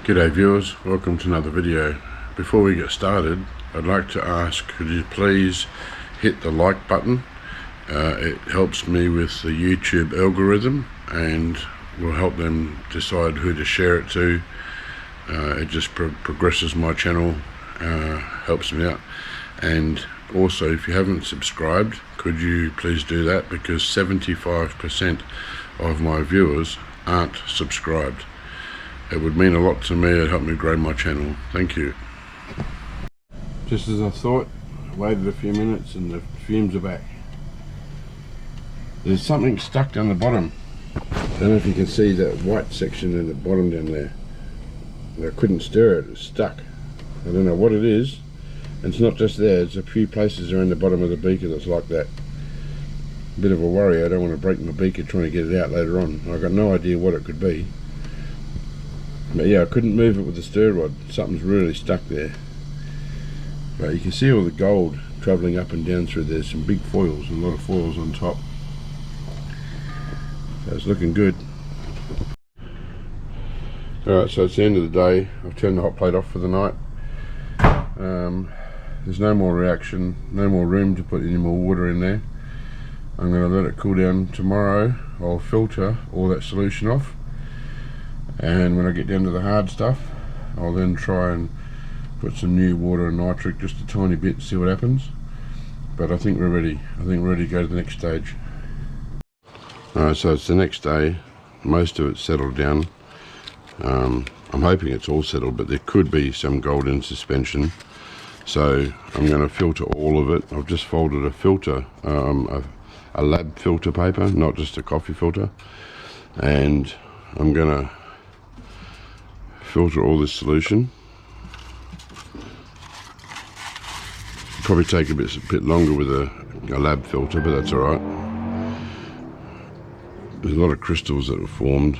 G'day viewers, welcome to another video. Before we get started, I'd like to ask, could you please hit the like button? It helps me with the YouTube algorithm and will help them decide who to share it to. It just progresses my channel, helps me out. And also, if you haven't subscribed, could you please do that, because 75% of my viewers aren't subscribed. It would mean a lot to me. It'd help me grow my channel. Thank you. Just as I thought, I waited a few minutes and the fumes are back. There's something stuck down the bottom. I don't know if you can see that white section in the bottom down there. I couldn't stir it, it's stuck. I don't know what it is. And it's not just there, there's a few places around the bottom of the beaker that's like that. A bit of a worry. I don't want to break my beaker trying to get it out later on. I've got no idea what it could be. But yeah, I couldn't move it with the stir rod. Something's really stuck there. But you can see all the gold travelling up and down through there. Some big foils, a lot of foils on top. So it's looking good. Alright, so it's the end of the day. I've turned the hot plate off for the night. There's no more reaction, no more room to put any more water in there. I'm going to let it cool down. Tomorrow I'll filter all that solution off. And when I get down to the hard stuff, I'll then try and put some new water and nitric, just a tiny bit, see what happens. But I think we're ready. I think we're ready to go to the next stage. Alright, so it's the next day. Most of it's settled down. I'm hoping it's all settled, but there could be some gold in suspension. So I'm going to filter all of it. I've just folded a filter, a lab filter paper, not just a coffee filter. And I'm going to filter all this solution. Probably take a bit longer with a lab filter, but that's alright. There's a lot of crystals that have formed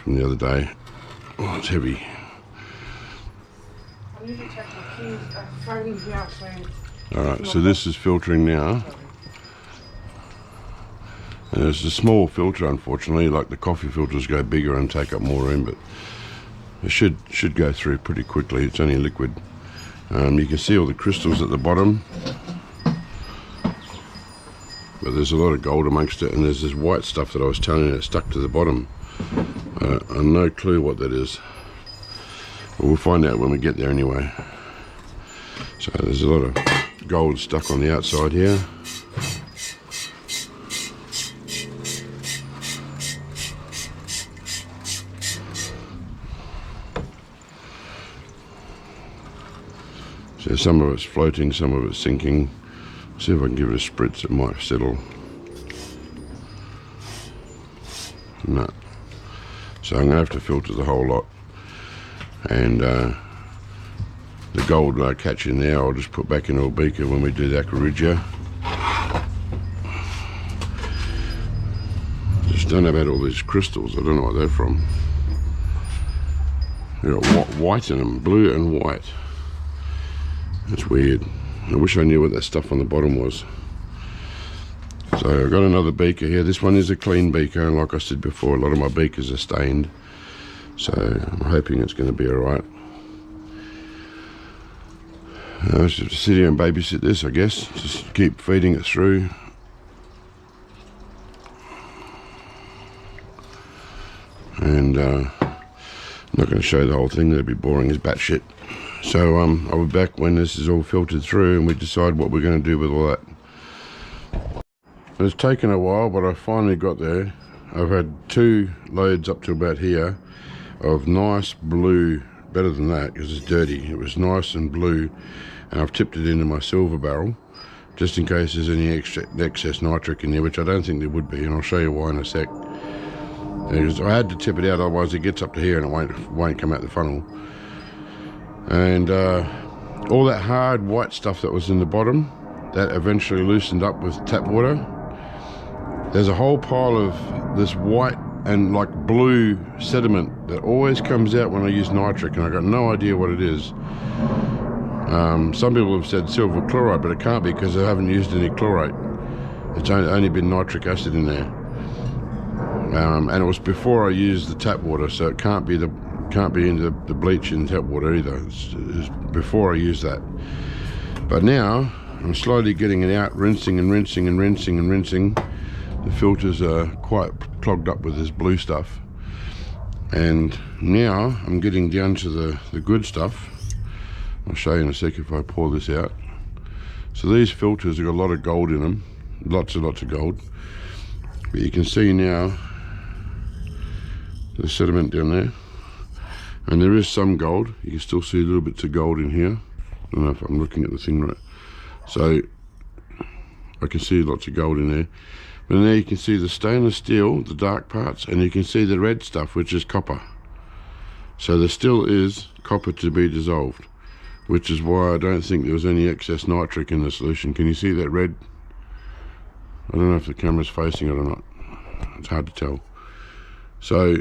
from the other day. Oh, it's heavy. I need to check my keys. I'm throwing the outside. Alright, so this is filtering now. And it's a small filter, unfortunately. Like the coffee filters go bigger and take up more room, but it should go through pretty quickly. It's only liquid. You can see all the crystals at the bottom, but there's a lot of gold amongst it, and there's this white stuff that I was telling you that stuck to the bottom. I've no clue what that is, but we'll find out when we get there anyway. So there's a lot of gold stuck on the outside here. So some of it's floating, some of it's sinking. See if I can give it a spritz, it might settle. No. So I'm going to have to filter the whole lot. And the gold I catch in there, I'll just put back in a beaker when we do the aquarigia. Just don't know about all these crystals, I don't know what they're from. They've got white in them, blue and white. That's weird. I wish I knew what that stuff on the bottom was. So I've got another beaker here. This one is a clean beaker, and like I said before, a lot of my beakers are stained. So I'm hoping it's going to be alright. I just have to sit here and babysit this, I guess. Just keep feeding it through. And I'm not going to show the whole thing, that'd be boring as batshit. So I'll be back when this is all filtered through and we decide what we're going to do with all that. It's taken a while, but I finally got there. I've had 2 loads up to about here of nice blue, better than that because it's dirty. It was nice and blue, and I've tipped it into my silver barrel just in case there's any excess nitric in there, which I don't think there would be, and I'll show you why in a sec. Because I had to tip it out, otherwise it gets up to here and it won't come out the funnel. And all that hard white stuff that was in the bottom, that eventually loosened up with tap water. There's a whole pile of this white and like blue sediment that always comes out when I use nitric, and I got no idea what it is. Some people have said silver chloride, but it can't be because I haven't used any chlorate. It's only been nitric acid in there. and it was before I used the tap water, so it can't be into the bleach in tap water either. It's before I used that. But now I'm slowly getting it out, rinsing and rinsing and rinsing and rinsing. The filters are quite clogged up with this blue stuff, and now I'm getting down to the good stuff. I'll show you in a sec if I pour this out. So these filters have got a lot of gold in them, lots and lots of gold. But you can see now the sediment down there, and there is some gold. You can still see a little bits of gold in here. I don't know if I'm looking at the thing right. So I can see lots of gold in there. But now you can see the stainless steel, the dark parts, and you can see the red stuff, which is copper. So there still is copper to be dissolved, which is why I don't think there was any excess nitric in the solution. Can you see that red? I don't know if the camera's facing it or not. It's hard to tell. So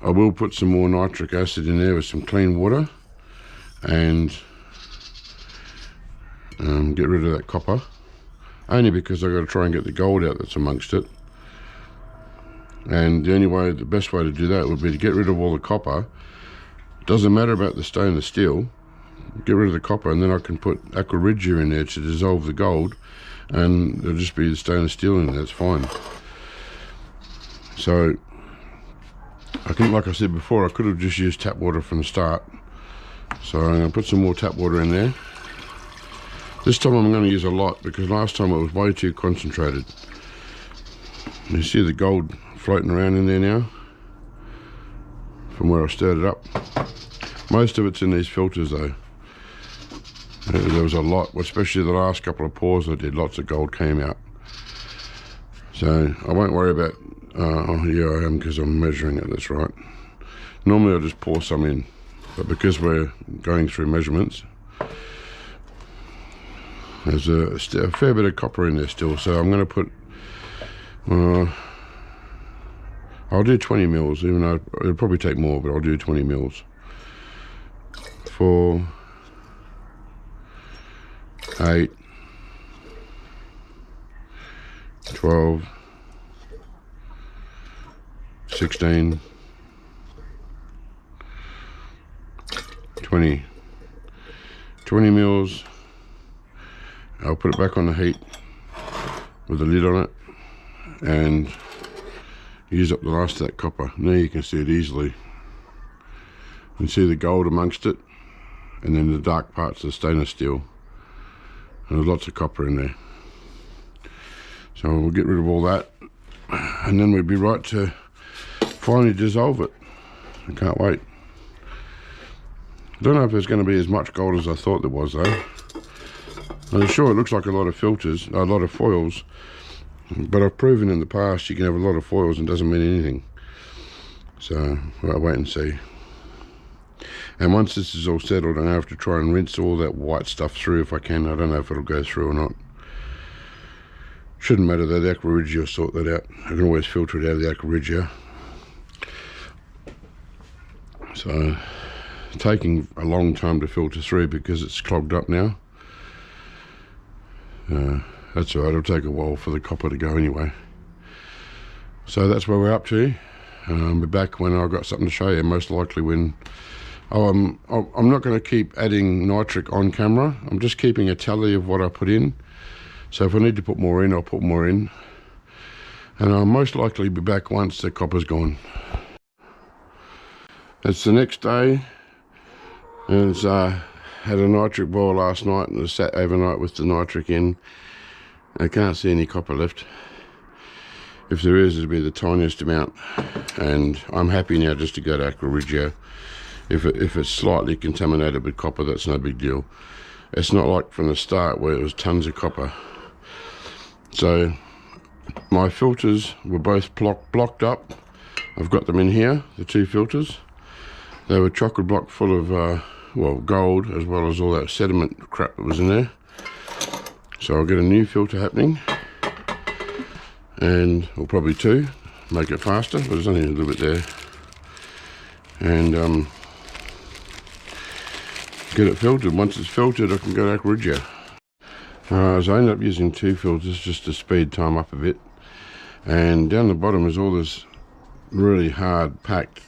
I will put some more nitric acid in there with some clean water and get rid of that copper. Only because I've got to try and get the gold out that's amongst it. And the best way to do that would be to get rid of all the copper. It doesn't matter about the stainless steel. Get rid of the copper, and then I can put aqua regia in there to dissolve the gold, and there'll just be the stainless steel in there. That's fine. So I think, like I said before, I could have just used tap water from the start. So I'm going to put some more tap water in there. This time I'm going to use a lot, because last time it was way too concentrated. You see the gold floating around in there now from where I stirred it up. Most of it's in these filters though. There was a lot, especially the last couple of pours I did. Lots of gold came out. So I won't worry about, oh yeah I am, because I'm measuring it, that's right. Normally I'll just pour some in, but because we're going through measurements, there's a fair bit of copper in there still. So I'm going to put, I'll do 20 mils, even though it'll probably take more, but I'll do 20 mils. 4, 8, 12, 16, 20 mils. I'll put it back on the heat with the lid on it and use up the last of that copper. Now you can see it easily. You can see the gold amongst it, and then the dark parts of the stainless steel. And there's lots of copper in there. So we'll get rid of all that, and then we'll be right to finally dissolve it. I can't wait. I don't know if there's going to be as much gold as I thought there was though. I'm sure it looks like a lot of filters, a lot of foils, but I've proven in the past you can have a lot of foils and it doesn't mean anything. So I'll wait and see. And once this is all settled, I have to try and rinse all that white stuff through if I can. I don't know if it'll go through or not. Shouldn't matter though, the aqua regia will sort that out. I can always filter it out of the aqua regia. So taking a long time to filter through because it's clogged up now. That's alright, it'll take a while for the copper to go anyway. So that's where we're up to. I'll be back when I've got something to show you, most likely when... I'm not going to keep adding nitric on camera. I'm just keeping a tally of what I put in. So if I need to put more in, I'll put more in. And I'll most likely be back once the copper's gone. It's the next day. And it's, had a nitric boil last night and sat overnight with the nitric in. I can't see any copper left. If there is, it'll be the tiniest amount. And I'm happy now just to go to aqua regia. If it's slightly contaminated with copper, that's no big deal. It's not like from the start where it was tons of copper. So my filters were both blocked up. I've got them in here, the two filters. They were chocolate block full of well, gold, as well as all that sediment crap that was in there. So I'll get a new filter happening, and or probably two, make it faster, but there's only a little bit there. And get it filtered. Once it's filtered, I can go to aqua regia. So I ended up using two filters just to speed time up a bit. And down the bottom is all this really hard packed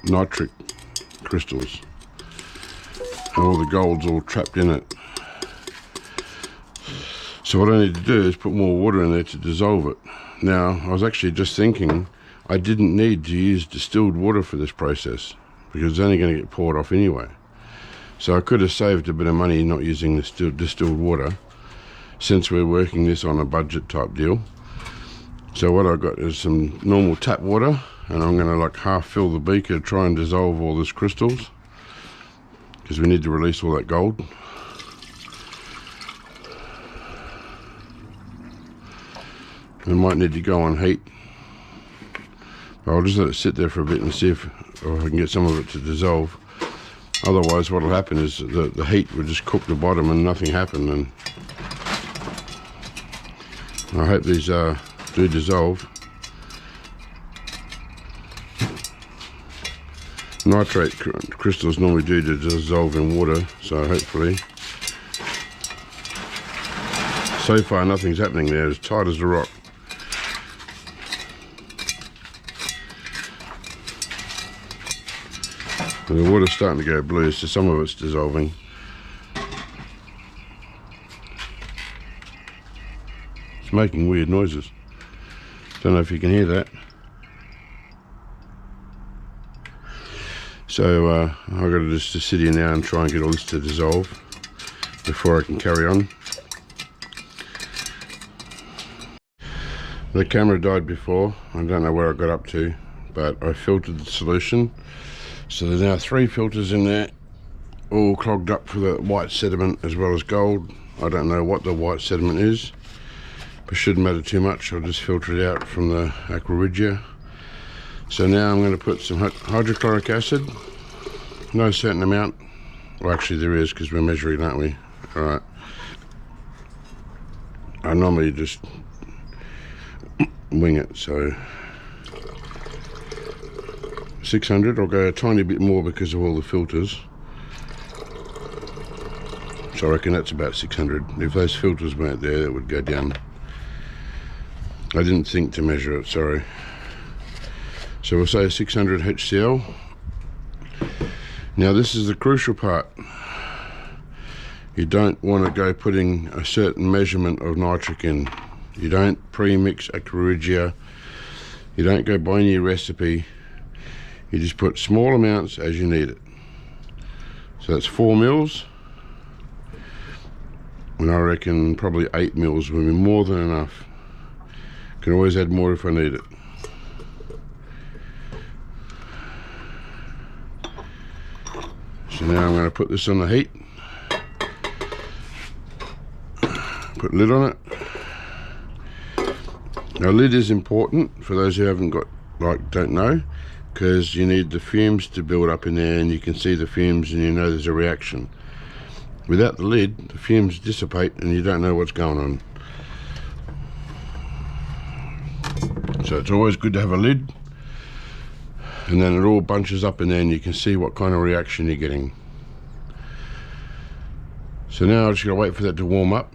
nitric crystals, and all the gold's all trapped in it. So what I need to do is put more water in there to dissolve it. Now, I was actually just thinking I didn't need to use distilled water for this process, because it's only going to get poured off anyway. So I could have saved a bit of money not using the distilled water, since we're working this on a budget type deal. So what I've got is some normal tap water, and I'm going to like half fill the beaker to try and dissolve all these crystals, because we need to release all that gold. We might need to go on heat. I'll just let it sit there for a bit and see if I can get some of it to dissolve. Otherwise what will happen is the heat will just cook the bottom and nothing happen, and I hope these do dissolve. Nitrate crystals normally do to dissolve in water, so hopefully. So far nothing's happening there, as tight as a rock. And the water's starting to go blue, so some of it's dissolving. It's making weird noises. Don't know if you can hear that. So I've got to just sit here now and try and get all this to dissolve before I can carry on. The camera died before. I don't know where I got up to, but I filtered the solution. So there's now 3 filters in there, all clogged up for the white sediment as well as gold. I don't know what the white sediment is, but shouldn't matter too much. I'll just filter it out from the aqua regia. So now I'm going to put some hydrochloric acid. No certain amount. Well, actually there is, because we're measuring, aren't we? Alright. I normally just wing it, so 600. I'll go a tiny bit more because of all the filters. So I reckon that's about 600. If those filters weren't there, that would go down. I didn't think to measure it, sorry. So we'll say 600 HCl. Now this is the crucial part. You don't want to go putting a certain measurement of nitric in. You don't pre-mix aqua regia. You don't go by any recipe. You just put small amounts as you need it. So that's 4 mils. And I reckon probably 8 mils will be more than enough. Can always add more if I need it. So now I'm going to put this on the heat. Put a lid on it. Now, lid is important for those who haven't got, don't know, because you need the fumes to build up in there, and you can see the fumes and you know there's a reaction. Without the lid, the fumes dissipate and you don't know what's going on. So it's always good to have a lid, and then it all bunches up in there and you can see what kind of reaction you're getting. So now I'm just going to wait for that to warm up.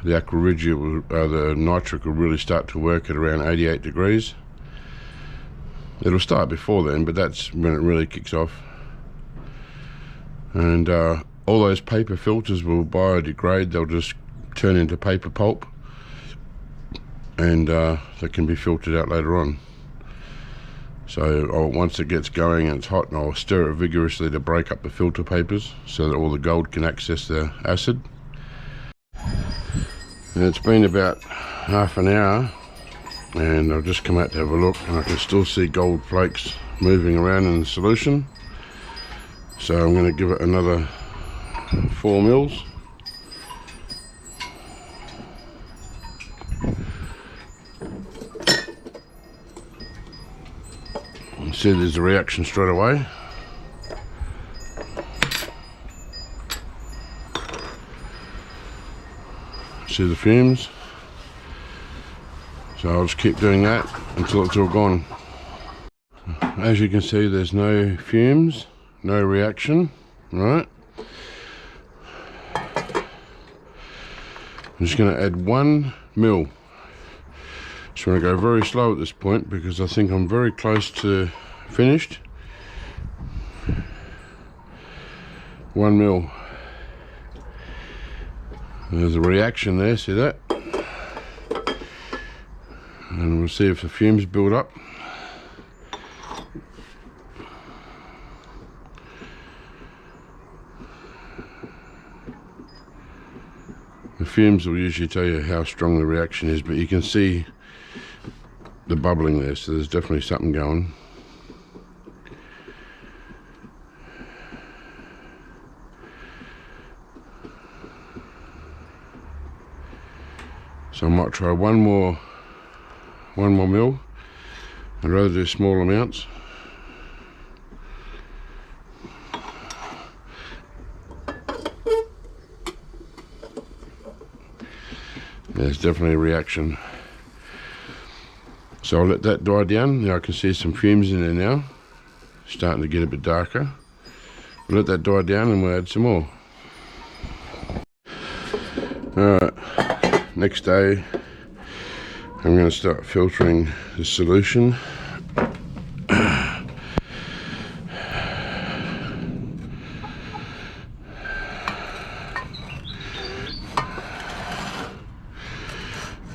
The aqua regia, the nitric will really start to work at around 88 degrees. It'll start before then, but that's when it really kicks off. And all those paper filters will biodegrade. They'll just turn into paper pulp, and they can be filtered out later on. So once it gets going and it's hot, I'll stir it vigorously to break up the filter papers so that all the gold can access the acid. And it's been about half an hour, and I've just come out to have a look, and I can still see gold flakes moving around in the solution. So I'm going to give it another 4 mils. And see, there's a reaction straight away. See the fumes. So I'll just keep doing that until it's all gone. As you can see, there's no fumes, no reaction, right? I'm just going to add 1 mil. It's Just want to go very slow at this point because I think I'm very close to finished. 1 mil. There's a reaction there, see that? And we'll see if the fumes build up. The fumes will usually tell you how strong the reaction is, but you can see the bubbling there, so there's definitely something going. So I might try one more mil. I'd rather do small amounts. There's definitely a reaction. So I'll let that die down. Now I can see some fumes in there now, starting to get a bit darker. We'll let that die down and we'll add some more. Alright, next day I'm going to start filtering the solution.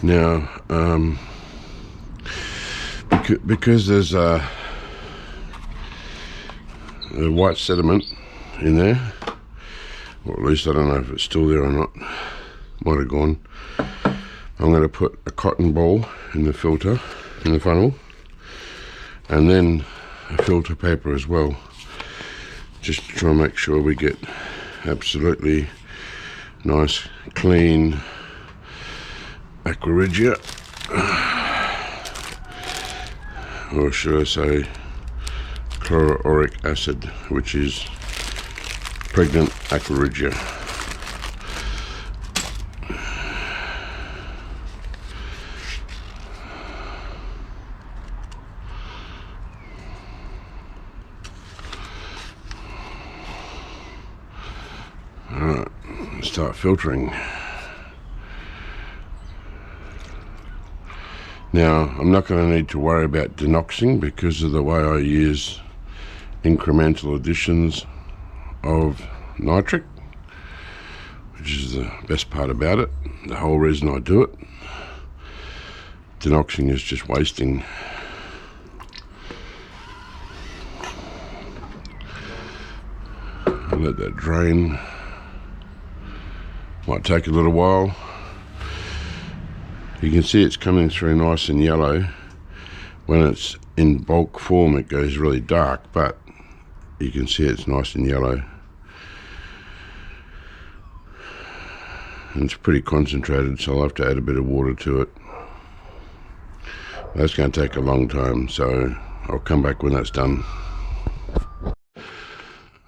Now, because there's a white sediment in there, or at least I don't know if it's still there or not, might have gone. I'm going to put a cotton ball in the filter, in the funnel, and then a filter paper as well, just to try and make sure we get absolutely nice, clean aqua regia, or should I say chloroauric acid, which is pregnant aqua regia. Alright, start filtering. Now, I'm not going to need to worry about denoxing because of the way I use incremental additions of nitric, which is the best part about it, the whole reason I do it. Denoxing is just wasting. I'll let that drain. Might take a little while. You can see it's coming through nice and yellow. When it's in bulk form it goes really dark, but you can see it's nice and yellow. And it's pretty concentrated, so I'll have to add a bit of water to it. That's going to take a long time, so I'll come back when that's done.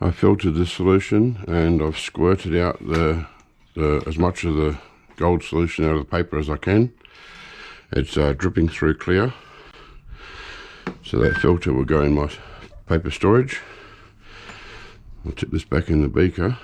I filtered the solution and I've squirted out as much of the gold solution out of the paper as I can. It's dripping through clear, so that filter will go in my paper storage. I'll tip this back in the beaker.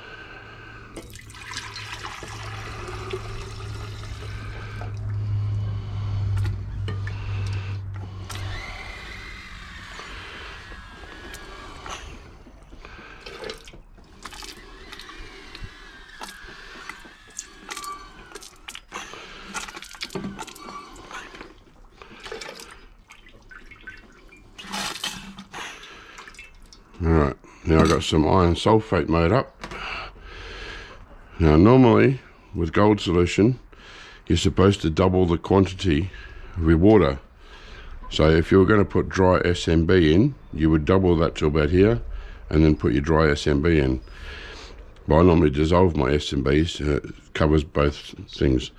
Alright, now I've got some iron sulfate made up. Now normally with gold solution you're supposed to double the quantity of your water. So if you were going to put dry SMB in, you would double that to about here and then put your dry SMB in. But I normally dissolve my SMB, so it covers both things.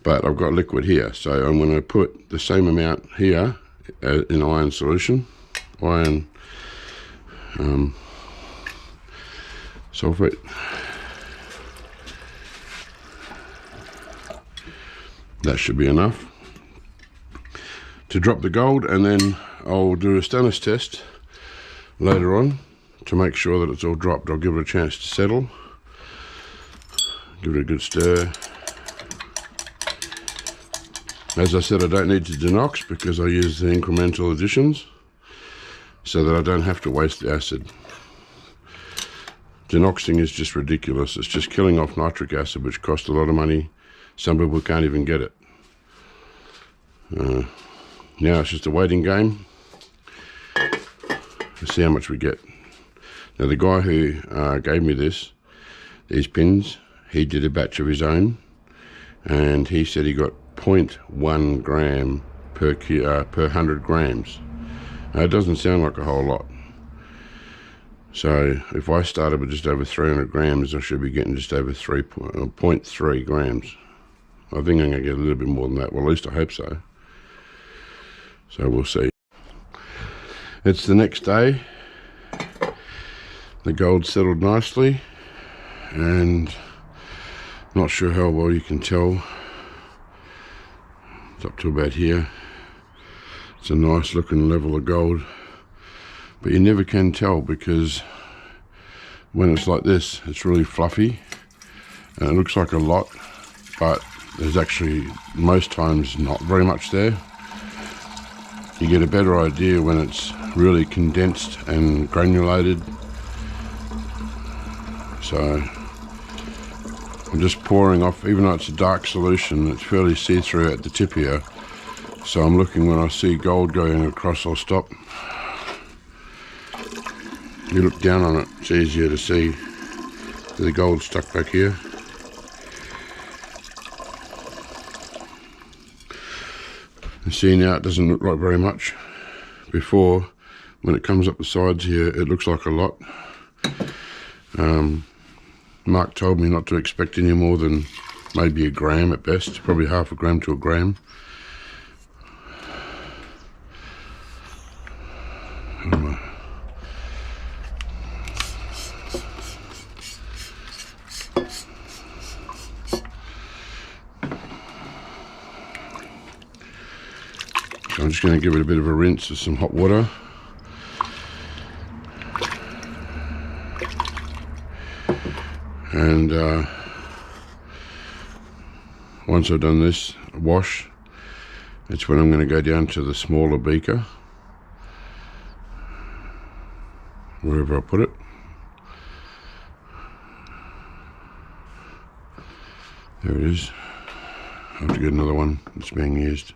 But I've got liquid here, so I'm going to put the same amount here in iron solution, iron sulfate. That should be enough to drop the gold, and then I'll do a stannous test later on to make sure that it's all dropped. I'll give it a chance to settle, give it a good stir. As I said, I don't need to denox because I use the incremental additions so that I don't have to waste the acid. Denoxing is just ridiculous. It's just killing off nitric acid, which costs a lot of money. Some people can't even get it. Now it's just a waiting game. Let's see how much we get. Now the guy who gave me these pins, he did a batch of his own, and he said he got 0.1 gram per 100 grams. Now, it doesn't sound like a whole lot. So if I started with just over 300 grams, I should be getting just over 0.3 grams. I think I'm going to get a little bit more than that. Well, at least I hope so. So we'll see. It's the next day. The gold settled nicely, and not sure how well you can tell. It's up to about here. It's a nice looking level of gold, but you never can tell because when it's like this, it's really fluffy and it looks like a lot, but there's actually most times not very much there. You get a better idea when it's really condensed and granulated. So I'm just pouring off, even though it's a dark solution, it's fairly see-through at the tip here. So I'm looking, when I see gold going across, I'll stop. You look down on it, it's easier to see. The gold stuck back here. You see now it doesn't look like very much. Before, when it comes up the sides here, it looks like a lot. Mark told me not to expect any more than maybe a gram at best, probably half a gram to a gram. So I'm just going to give it a bit of a rinse with some hot water. And once I've done this wash, it's when I'm going to go down to the smaller beaker, wherever I put it. There it is. I have to get another one that's being used.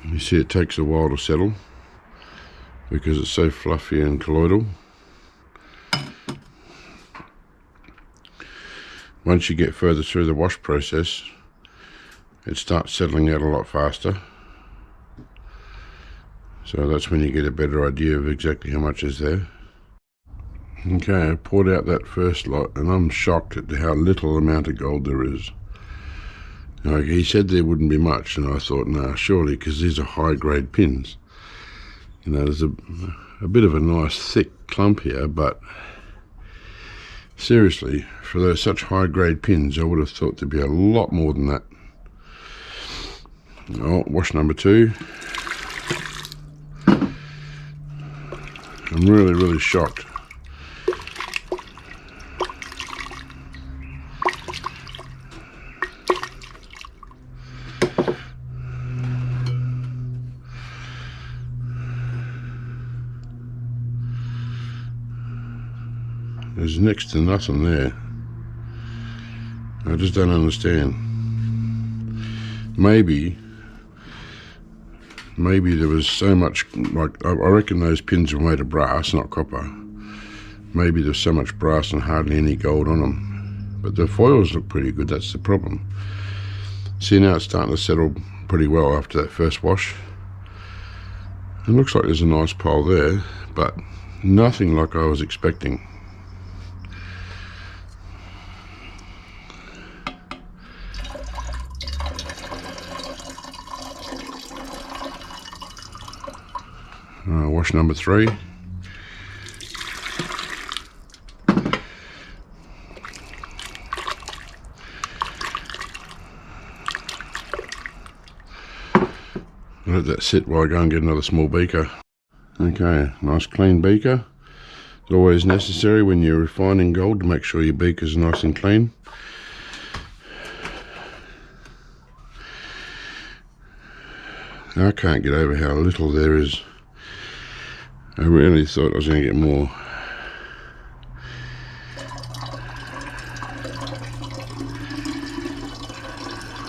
You see it takes a while to settle because it's so fluffy and colloidal. Once you get further through the wash process, it starts settling out a lot faster. So that's when you get a better idea of exactly how much is there. Okay, I poured out that first lot and I'm shocked at how little amount of gold there is. Now, he said there wouldn't be much, and I thought, nah, surely, because these are high-grade pins. You know, there's a bit of a nice thick clump here, but seriously, for those such high-grade pins, I would have thought there'd be a lot more than that. Oh, wash number 2. I'm really, really shocked. There's next to nothing there. I just don't understand. Maybe there was so much, like, I reckon those pins were made of brass, not copper. Maybe there's so much brass and hardly any gold on them. But the foils look pretty good, that's the problem. See, now it's starting to settle pretty well after that first wash. It looks like there's a nice pile there, but nothing like I was expecting. Wash number 3. Let that sit while I go and get another small beaker. Okay, nice clean beaker. It's always necessary when you're refining gold to make sure your beaker's nice and clean. I can't get over how little there is. I really thought I was going to get more.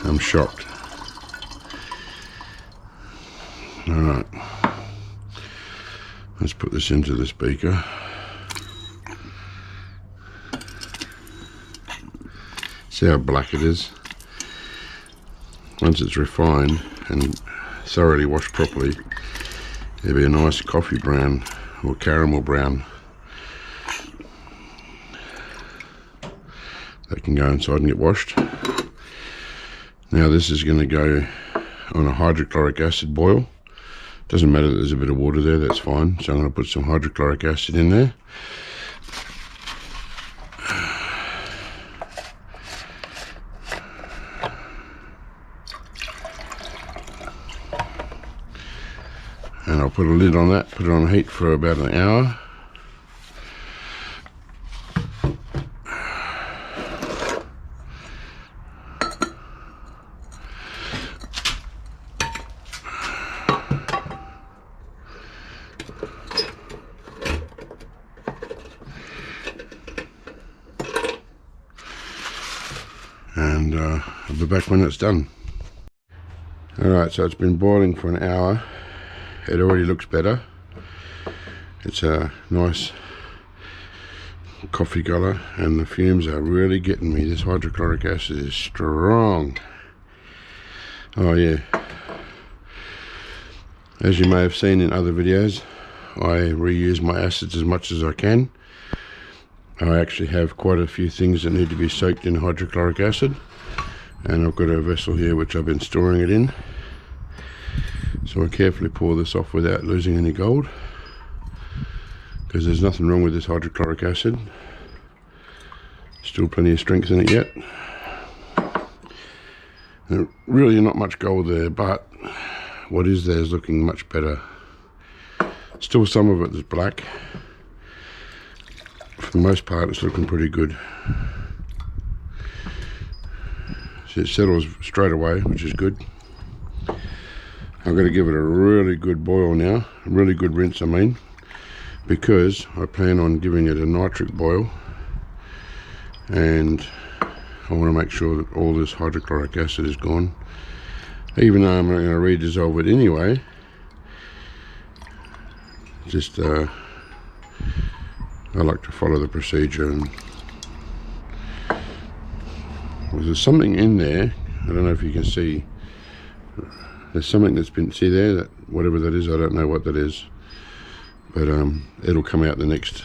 I'm shocked. Alright, let's put this into this beaker. See how black it is? Once it's refined and thoroughly washed properly, there'll be a nice coffee brown or caramel brown that can go inside and get washed. Now this is going to go on a hydrochloric acid boil. Doesn't matter that there's a bit of water there, that's fine. So I'm going to put some hydrochloric acid in there. And I'll put a lid on that, put it on heat for about an hour. And I'll be back when it's done. Alright, so it's been boiling for an hour. It already looks better. It's a nice coffee colour and the fumes are really getting me. This hydrochloric acid is strong. Oh yeah. As you may have seen in other videos, I reuse my acids as much as I can. I actually have quite a few things that need to be soaked in hydrochloric acid, and I've got a vessel here which I've been storing it in. So I carefully pour this off without losing any gold, because there's nothing wrong with this hydrochloric acid. Still plenty of strength in it yet. There's really not much gold there, but what is there is looking much better. Still some of it is black. For the most part it's looking pretty good. See, it settles straight away, which is good. I'm going to give it a really good boil now, a really good rinse I mean, because I plan on giving it a nitric boil, and I want to make sure that all this hydrochloric acid is gone. Even though I'm not going to redissolve it anyway, just I like to follow the procedure. And there's something in there, I don't know if you can see, there's something that's been, see there, that whatever that is, I don't know what that is, but it'll come out the next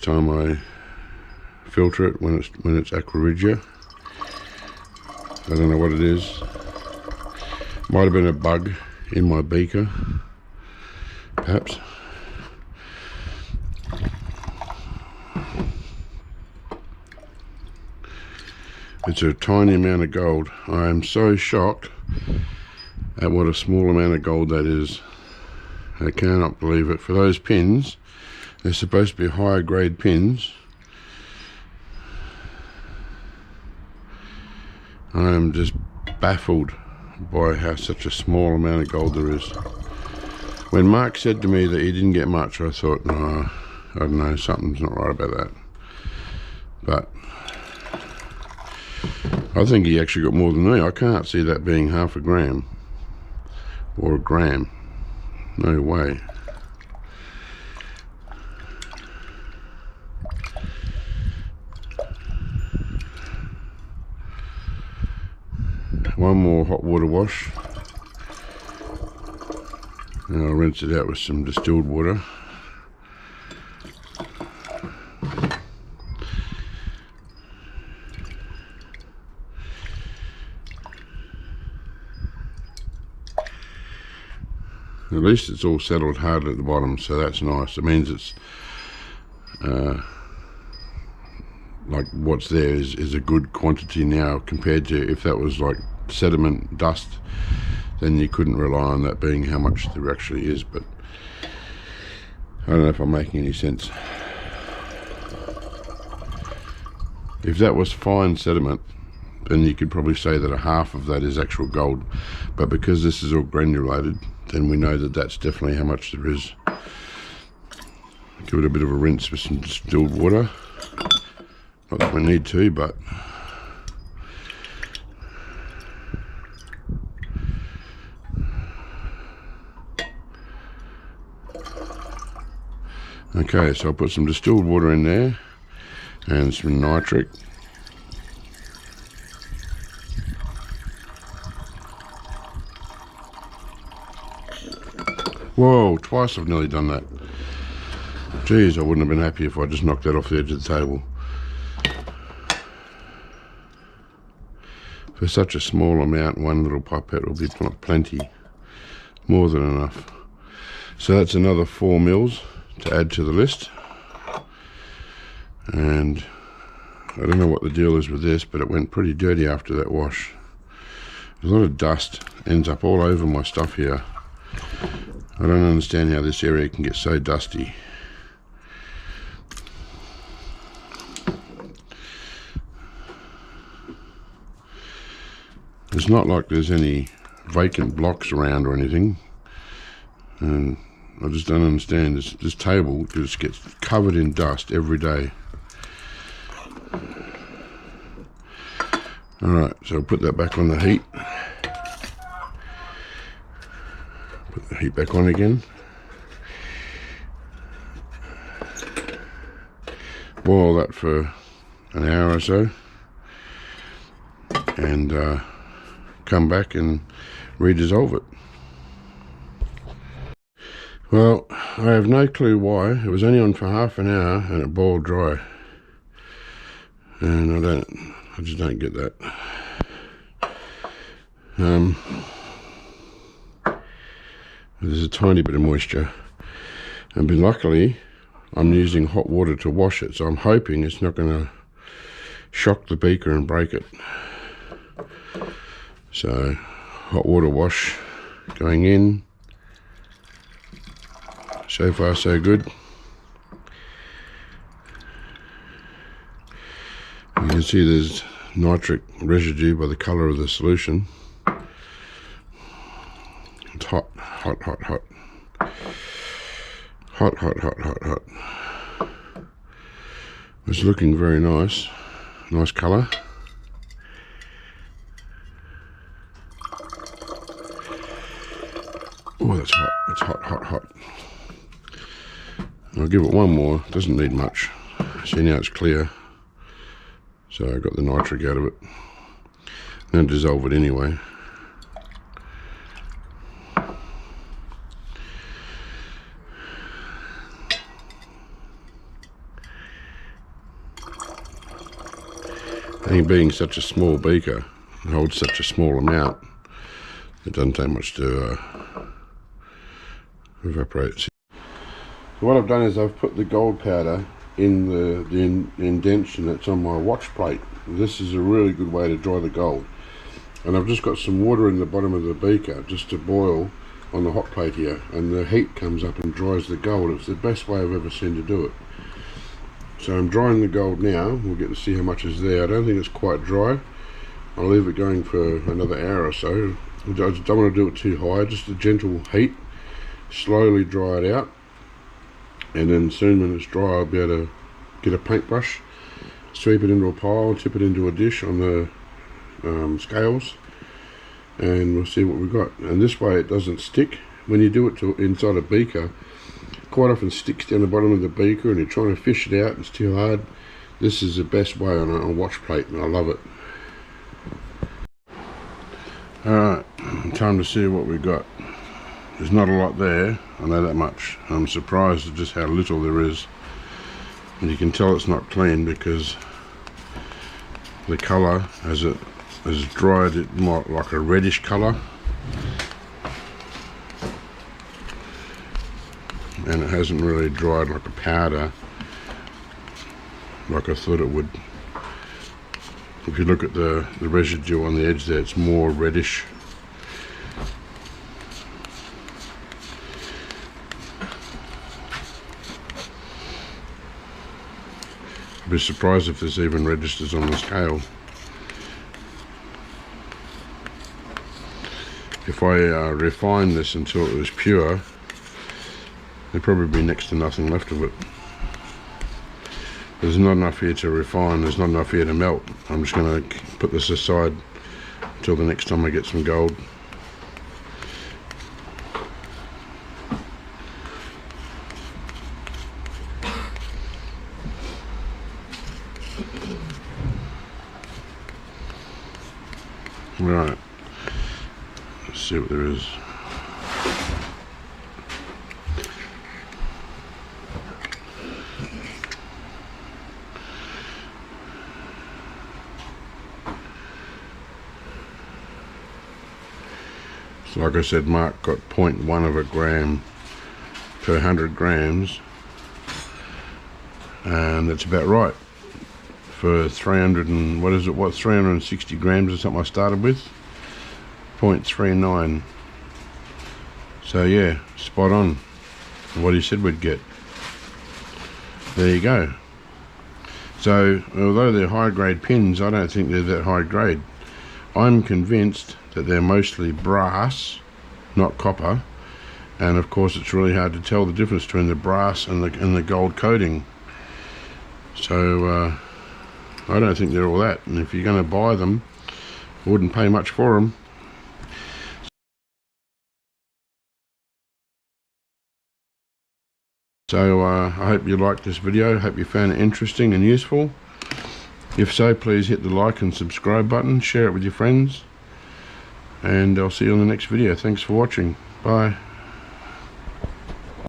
time I filter it, when it's aqua regia. I don't know what it is. Might have been a bug in my beaker, perhaps. It's a tiny amount of gold. I am so shocked at what a small amount of gold that is. I cannot believe it. For those pins, they're supposed to be higher grade pins. I am just baffled by how such a small amount of gold there is. When Mark said to me that he didn't get much, I thought, no, I don't know, something's not right about that. But I think he actually got more than me. I can't see that being half a gram or a gram. No way. One more hot water wash, and I'll rinse it out with some distilled water. At least it's all settled hard at the bottom, so that's nice. It means it's like what's there is a good quantity now, compared to if that was like sediment dust, then you couldn't rely on that being how much there actually is. But I don't know if I'm making any sense. If that was fine sediment, then you could probably say that a half of that is actual gold. But because this is all granulated, then we know that that's definitely how much there is. Give it a bit of a rinse with some distilled water. Not that we need to, but okay, so I'll put some distilled water in there and some nitric. Whoa, twice I've nearly done that. Geez, I wouldn't have been happy if I just knocked that off the edge of the table. For such a small amount, one little pipette will be plenty, more than enough. So that's another 4 mils to add to the list. And I don't know what the deal is with this, but it went pretty dirty after that wash. There's a lot of dust, ends up all over my stuff here. I don't understand how this area can get so dusty. It's not like there's any vacant blocks around or anything, and I just don't understand. This table just gets covered in dust every day. Alright, so I'll put that back on the heat. Put the heat back on again. Boil that for an hour or so, and come back and redissolve it. Well, I have no clue why. It was only on for half an hour and it boiled dry, and I just don't get that. There's a tiny bit of moisture, but luckily I'm using hot water to wash it, so I'm hoping it's not going to shock the beaker and break it. So hot water wash going in. So far so good. You can see there's nitric residue by the colour of the solution. It's hot, hot, hot, hot. Hot, hot, hot, hot, hot. It's looking very nice. Nice colour. Oh, that's hot. It's hot, hot, hot. I'll give it one more. Doesn't need much. See, now it's clear. So I got the nitric out of it. I'm going to dissolve it anyway. I think being such a small beaker, it holds such a small amount, it doesn't take much to evaporate. So what I've done is I've put the gold powder in the indentation that's on my watch plate. This is a really good way to dry the gold. And I've just got some water in the bottom of the beaker just to boil on the hot plate here, and the heat comes up and dries the gold. It's the best way I've ever seen to do it. So I'm drying the gold now. We'll get to see how much is there. I don't think it's quite dry. I'll leave it going for another hour or so. I don't want to do it too high, just a gentle heat. Slowly dry it out, and then soon when it's dry I'll be able to get a paintbrush, sweep it into a pile, tip it into a dish on the scales, and we'll see what we've got. And this way it doesn't stick. When you do it to inside a beaker, quite often sticks down the bottom of the beaker and you're trying to fish it out, it's too hard. This is the best way on a watch plate, and I love it. Alright, time to see what we've got. There's not a lot there, I know that much. I'm surprised at just how little there is. And you can tell it's not clean because the colour, as it has dried, it might like a reddish colour. And it hasn't really dried like a powder like I thought it would. If you look at the residue on the edge there, it's more reddish. I'd be surprised if there's even registers on the scale. if I refined this until it was pure, there'd probably be next to nothing left of it. There's not enough here to refine, there's not enough here to melt. I'm just going to put this aside until the next time I get some gold. Right, let's see what there is. So like I said, Mark got 0.1 of a gram per 100 grams, and that's about right for 300 and what is it, 360 grams or something I started with. 0.39. So yeah, spot on what he said we'd get. There you go. So although they're high grade pins, I don't think they're that high grade. I'm convinced that they're mostly brass, not copper, and of course it's really hard to tell the difference between the brass and the gold coating. So I don't think they're all that, and if you're going to buy them, I wouldn't pay much for them. So I hope you liked this video, hope you found it interesting and useful. If so, please hit the like and subscribe button, share it with your friends, and I'll see you on the next video. Thanks for watching. Bye.